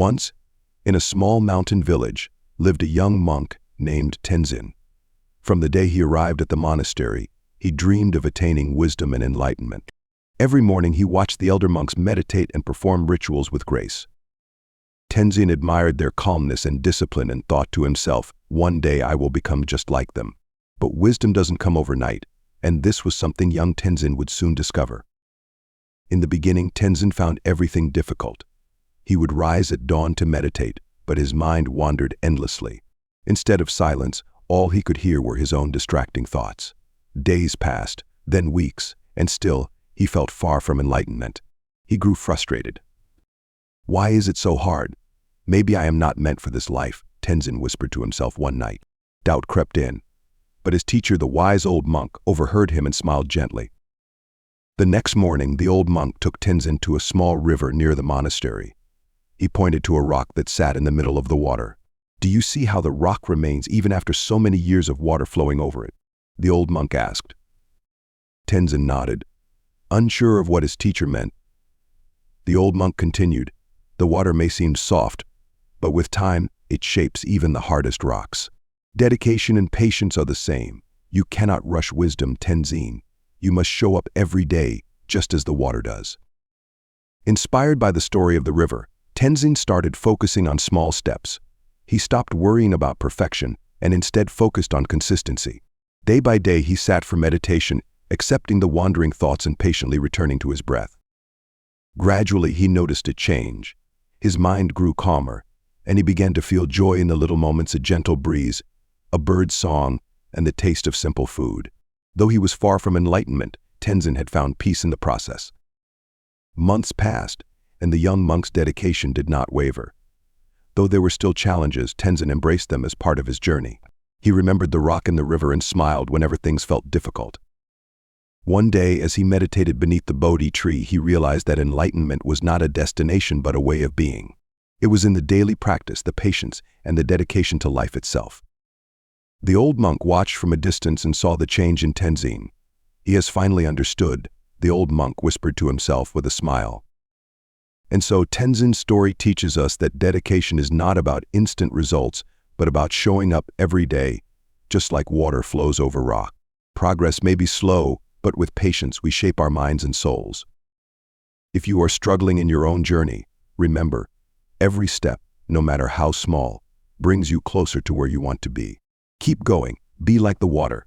Once, in a small mountain village, lived a young monk named Tenzin. From the day he arrived at the monastery, he dreamed of attaining wisdom and enlightenment. Every morning he watched the elder monks meditate and perform rituals with grace. Tenzin admired their calmness and discipline and thought to himself, "One day I will become just like them." But wisdom doesn't come overnight, and this was something young Tenzin would soon discover. In the beginning, Tenzin found everything difficult. He would rise at dawn to meditate, but his mind wandered endlessly. Instead of silence, all he could hear were his own distracting thoughts. Days passed, then weeks, and still, he felt far from enlightenment. He grew frustrated. "Why is it so hard? Maybe I am not meant for this life," Tenzin whispered to himself one night. Doubt crept in, but his teacher, the wise old monk, overheard him and smiled gently. The next morning, the old monk took Tenzin to a small river near the monastery. He pointed to a rock that sat in the middle of the water. "Do you see how the rock remains even after so many years of water flowing over it?" the old monk asked. Tenzin nodded, unsure of what his teacher meant. The old monk continued, "The water may seem soft, but with time, it shapes even the hardest rocks. Dedication and patience are the same. You cannot rush wisdom, Tenzin. You must show up every day, just as the water does." Inspired by the story of the river, Tenzin started focusing on small steps. He stopped worrying about perfection and instead focused on consistency. Day by day, he sat for meditation, accepting the wandering thoughts and patiently returning to his breath. Gradually, he noticed a change. His mind grew calmer, and he began to feel joy in the little moments: a gentle breeze, a bird's song, and the taste of simple food. Though he was far from enlightenment, Tenzin had found peace in the process. Months passed, and the young monk's dedication did not waver. Though there were still challenges, Tenzin embraced them as part of his journey. He remembered the rock in the river and smiled whenever things felt difficult. One day, as he meditated beneath the Bodhi tree, he realized that enlightenment was not a destination but a way of being. It was in the daily practice, the patience, and the dedication to life itself. The old monk watched from a distance and saw the change in Tenzin. "He has finally understood," the old monk whispered to himself with a smile. And so Tenzin's story teaches us that dedication is not about instant results, but about showing up every day, just like water flows over rock. Progress may be slow, but with patience we shape our minds and souls. If you are struggling in your own journey, remember, every step, no matter how small, brings you closer to where you want to be. Keep going, be like the water,